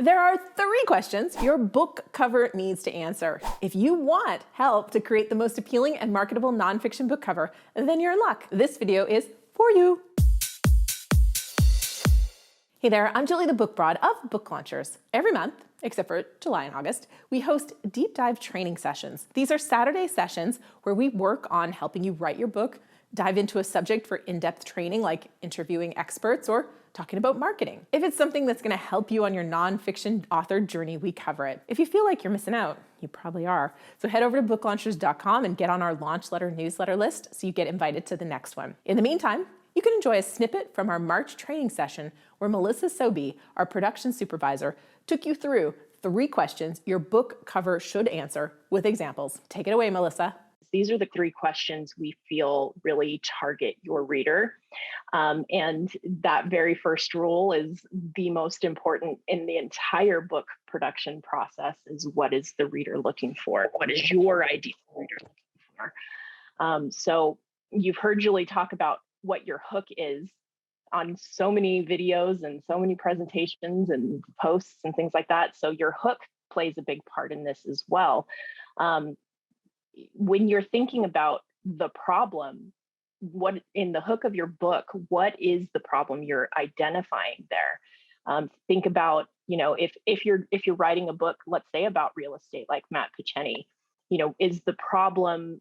There are 3 questions your book cover needs to answer. If you want help to create the most appealing and marketable nonfiction book cover, then you're in luck. This video is for you. Hey there, I'm Julie the Book Broad of Book Launchers. Every month, except for July and August, we host deep dive training sessions. These are Saturday sessions where we work on helping you write your book, dive into a subject for in-depth training like interviewing experts or talking about marketing. If it's something that's gonna help you on your nonfiction author journey, we cover it. If you feel like you're missing out, you probably are. So head over to booklaunchers.com and get on our launch letter newsletter list so you get invited to the next one. In the meantime, you can enjoy a snippet from our March training session where Melissa Sobey, our production supervisor, took you through 3 questions your book cover should answer with examples. Take it away, Melissa. These are the 3 questions we feel really target your reader. And that very first rule is the most important in the entire book production process is what is the reader looking for? What is your ideal reader looking for? So you've heard Julie talk about what your hook is on so many videos and so many presentations and posts and things like that. So your hook plays a big part in this as well. When you're thinking about the problem, what in the hook of your book, what is the problem you're identifying there? Think about, if you're writing a book, let's say about real estate, like Matt Piccini, is the problem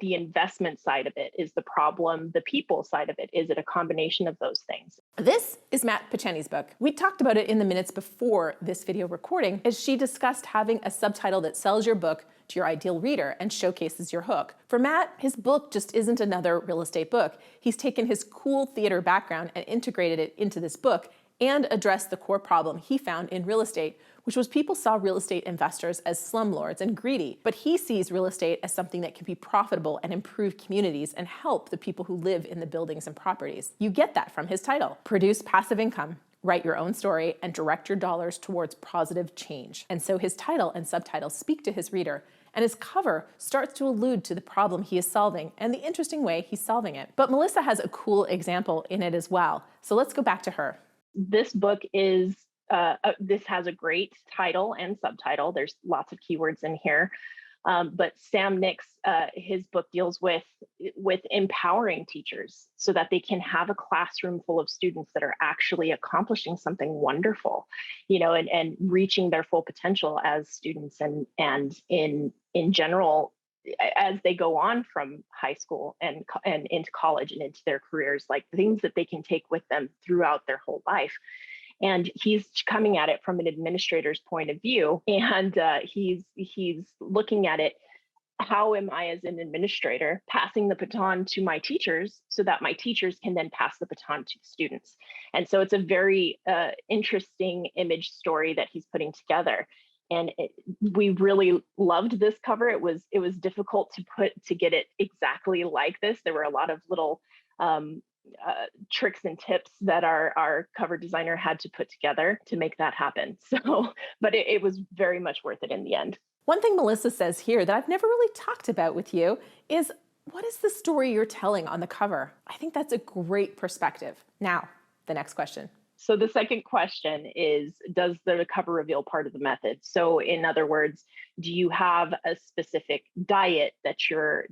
the investment side of it? Is the problem the people side of it? Is it a combination of those things? This is Matt Piccini's book. We talked about it in the minutes before this video recording as she discussed having a subtitle that sells your book to your ideal reader and showcases your hook. For Matt, his book just isn't another real estate book. He's taken his cool theater background and integrated it into this book and addressed the core problem he found in real estate, which was people saw real estate investors as slumlords and greedy. But he sees real estate as something that can be profitable and improve communities and help the people who live in the buildings and properties. You get that from his title. Produce passive income, write your own story, and direct your dollars towards positive change. And so his title and subtitle speak to his reader, and his cover starts to allude to the problem he is solving and the interesting way he's solving it. But Melissa has a cool example in it as well. So let's go back to her. This book is, this has a great title and subtitle. There's lots of keywords in here. But Sam Nix, his book deals with empowering teachers so that they can have a classroom full of students that are actually accomplishing something wonderful, and reaching their full potential as students and in general, as they go on from high school and into college and into their careers, like things that they can take with them throughout their whole life. And he's coming at it from an administrator's point of view, and he's looking at it. How am I, as an administrator, passing the baton to my teachers so that my teachers can then pass the baton to students? And so it's a very interesting image story that he's putting together. And we really loved this cover. It was difficult to get it exactly like this. There were a lot of little tricks and tips that our cover designer had to put together to make that happen. So, but it was very much worth it in the end. One thing Melissa says here that I've never really talked about with you is, what is the story you're telling on the cover? I think that's a great perspective. Now, the next question. So the second question is, does the cover reveal part of the method? So in other words, do you have a specific diet that you're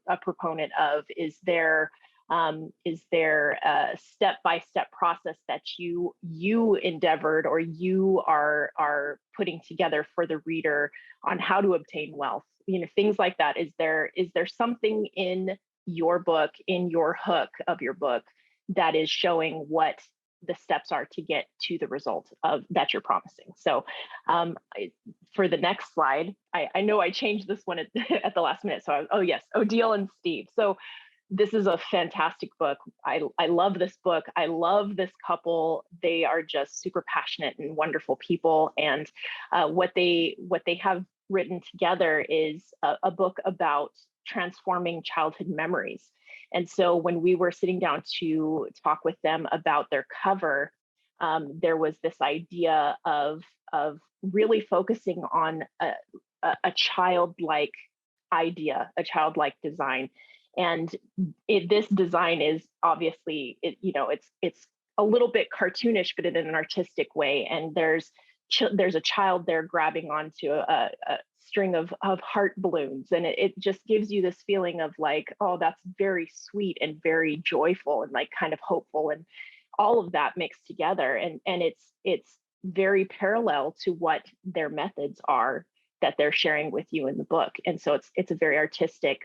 a proponent of? Is there a step-by-step process that you endeavored or you are putting together for the reader on how to obtain wealth? Things like that. Is there something in your book, in your hook of your book, that is showing what the steps are to get to the result of that you're promising? So for the next slide, I know I changed this one at the last minute. So yes, Odile and Steve. So this is a fantastic book. I love this book. I love this couple. They are just super passionate and wonderful people. And what they have written together is a book about transforming childhood memories. And so when we were sitting down to talk with them about their cover, there was this idea of really focusing on a childlike idea, a childlike design. And this design is obviously, it's a little bit cartoonish, but in an artistic way. And there's a child there grabbing onto a string of heart balloons, and it just gives you this feeling of like, oh, that's very sweet and very joyful and like kind of hopeful, and all of that mixed together. And it's very parallel to what their methods are that they're sharing with you in the book. And so it's a very artistic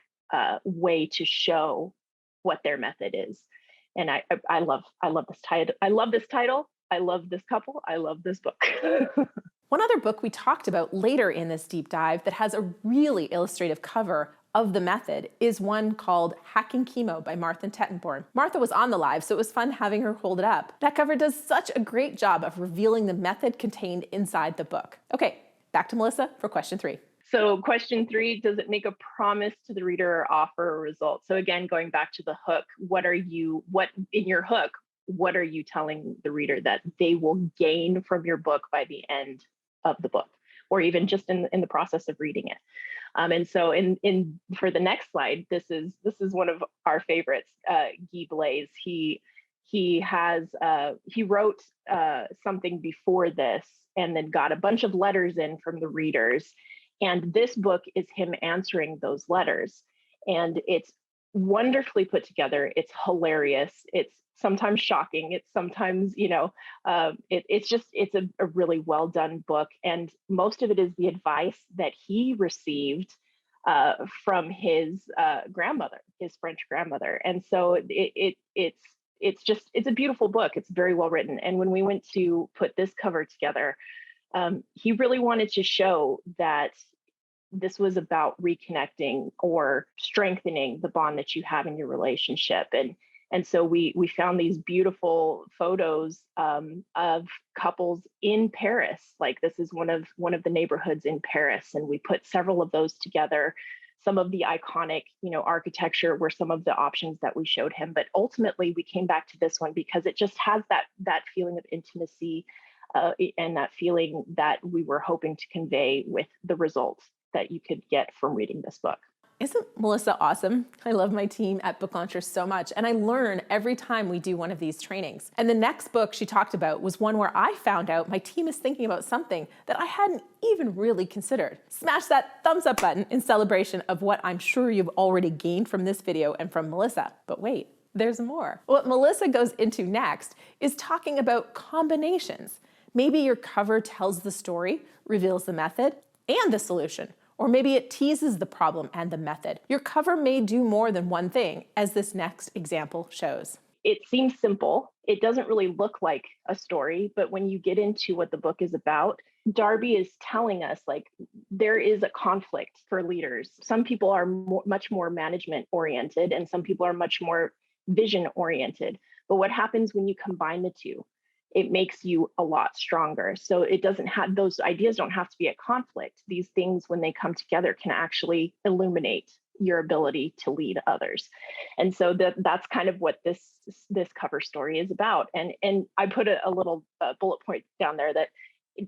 way to show what their method is. And I love this title. I love this title. I love this couple. I love this book. One other book we talked about later in this deep dive that has a really illustrative cover of the method is one called Hacking Chemo by Martha Tettenborn. Martha was on the live, so it was fun having her hold it up. That cover does such a great job of revealing the method contained inside the book. Okay, back to Melissa for question 3. So question 3, does it make a promise to the reader or offer a result? So again, going back to the hook, what in your hook, what are you telling the reader that they will gain from your book by the end of the book, or even just in the process of reading it? And so in for the next slide, this is one of our favorites, Guy Blaze. He wrote something before this and then got a bunch of letters in from the readers. And this book is him answering those letters. And it's wonderfully put together. It's hilarious. It's sometimes shocking. It's sometimes, it's a really well done book. And most of it is the advice that he received from his grandmother, his French grandmother. And so it's a beautiful book. It's very well written. And when we went to put this cover together, he really wanted to show that this was about reconnecting or strengthening the bond that you have in your relationship. And so we found these beautiful photos of couples in Paris. Like, this is one of the neighborhoods in Paris, and we put several of those together. Some of the iconic, architecture were some of the options that we showed him. But ultimately, we came back to this one because it just has that feeling of intimacy and that feeling that we were hoping to convey with the results that you could get from reading this book. Isn't Melissa awesome? I love my team at Book Launcher so much, and I learn every time we do one of these trainings. And the next book she talked about was one where I found out my team is thinking about something that I hadn't even really considered. Smash that thumbs up button in celebration of what I'm sure you've already gained from this video and from Melissa. But wait, there's more. What Melissa goes into next is talking about combinations. Maybe your cover tells the story, reveals the method, and the solution. Or maybe it teases the problem and the method. Your cover may do more than one thing, as this next example shows. It seems simple. It doesn't really look like a story, but when you get into what the book is about, Darby is telling us, like, there is a conflict for leaders. Some people are much more management oriented, and some people are much more vision oriented. But what happens when you combine the two? It makes you a lot stronger. So it doesn't have, those ideas don't have to be at conflict. These things, when they come together, can actually illuminate your ability to lead others. And so that's kind of what this cover story is about. And I put a little bullet point down there that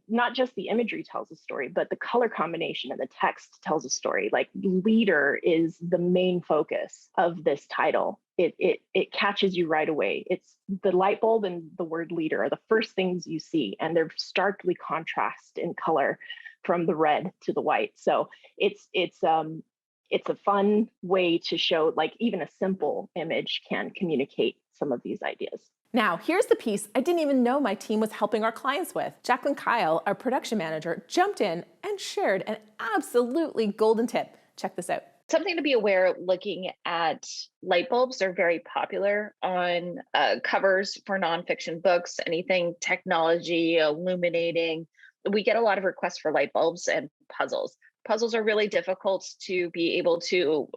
not just the imagery tells a story, but the color combination and the text tells a story. Like, leader is the main focus of this title. It catches you right away. It's the light bulb and the word leader are the first things you see, and they're starkly contrast in color from the red to the white. So it's a fun way to show, like, even a simple image can communicate some of these ideas. Now, here's the piece I didn't even know my team was helping our clients with. Jacqueline Kyle, our production manager, jumped in and shared an absolutely golden tip. Check this out. Something to be aware of: looking at light bulbs. They're very popular on covers for nonfiction books, anything technology, illuminating. We get a lot of requests for light bulbs and puzzles. Puzzles are really difficult to be able to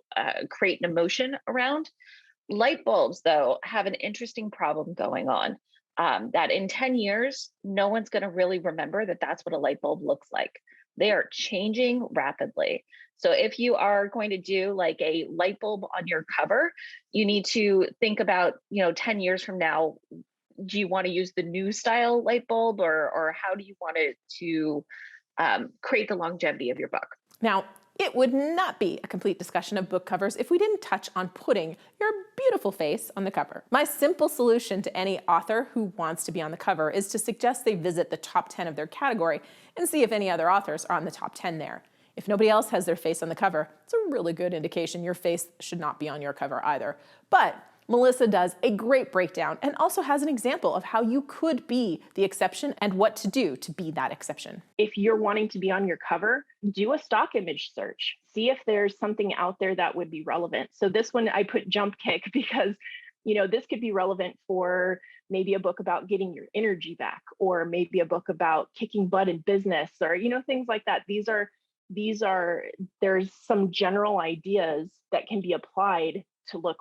create an emotion around. Light bulbs, though, have an interesting problem going on, that in 10 years, no one's going to really remember that that's what a light bulb looks like. They are changing rapidly. So if you are going to do like a light bulb on your cover, you need to think about, 10 years from now, do you want to use the new style light bulb, or how do you want it to create the longevity of your book? Now, It would not be a complete discussion of book covers if we didn't touch on putting your beautiful face on the cover. My simple solution to any author who wants to be on the cover is to suggest they visit the top 10 of their category and see if any other authors are on the top 10 there. If nobody else has their face on the cover, it's a really good indication your face should not be on your cover either. But Melissa does a great breakdown and also has an example of how you could be the exception and what to do to be that exception. If you're wanting to be on your cover, do a stock image search. See if there's something out there that would be relevant. So this one I put jump kick because, this could be relevant for maybe a book about getting your energy back, or maybe a book about kicking butt in business, or, things like that. There's some general ideas that can be applied to look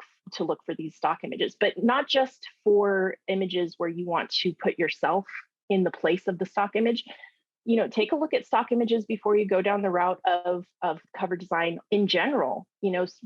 for these stock images, but not just for images where you want to put yourself in the place of the stock image. Take a look at stock images before you go down the route of cover design in general.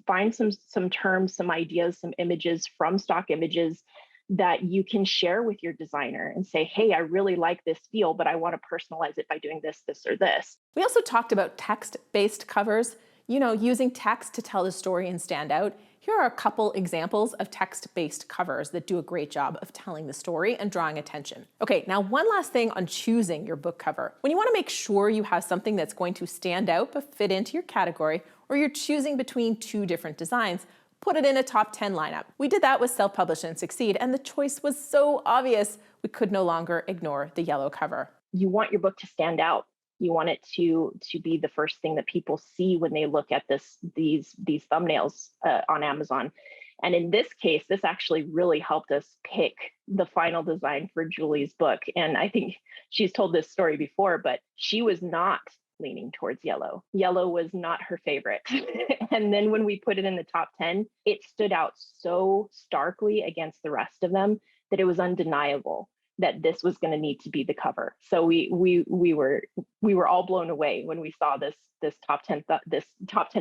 Find some terms, some ideas, some images from stock images that you can share with your designer and say, hey, I really like this feel, but I want to personalize it by doing this, or this. We also talked about text-based covers, using text to tell the story and stand out. Here are a couple examples of text-based covers that do a great job of telling the story and drawing attention. Okay, now one last thing on choosing your book cover. When you want to make sure you have something that's going to stand out but fit into your category, or you're choosing between two different designs, put it in a top 10 lineup. We did that with Self-Publish and Succeed, and the choice was so obvious we could no longer ignore the yellow cover. You want your book to stand out. You want it to be the first thing that people see when they look at these thumbnails on Amazon. And in this case, this actually really helped us pick the final design for Julie's book. And I think she's told this story before, but she was not leaning towards yellow. Yellow was not her favorite. And then when we put it in the top 10, it stood out so starkly against the rest of them that it was undeniable that this was going to need to be the cover. So we were all blown away when we saw this top 10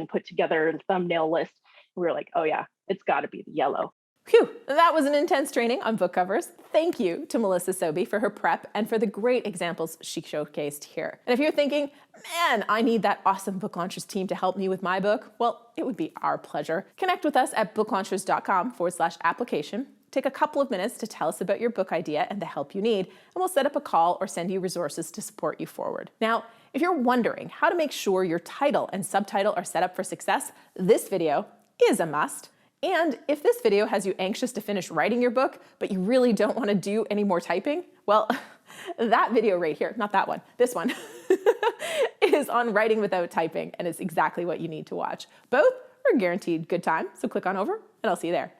put together thumbnail list. We were like, oh yeah, it's got to be the yellow. Phew, that was an intense training on book covers. Thank you to Melissa Sobey for her prep and for the great examples she showcased here. And if you're thinking, man, I need that awesome Book Launchers team to help me with my book, well, it would be our pleasure. Connect with us at booklaunchers.com/application. Take a couple of minutes to tell us about your book idea and the help you need, and we'll set up a call or send you resources to support you forward. Now, if you're wondering how to make sure your title and subtitle are set up for success, this video is a must. And if this video has you anxious to finish writing your book, but you really don't want to do any more typing, well, that video right here, not that one, this one, is on writing without typing, and it's exactly what you need to watch. Both are guaranteed good time, so click on over, and I'll see you there.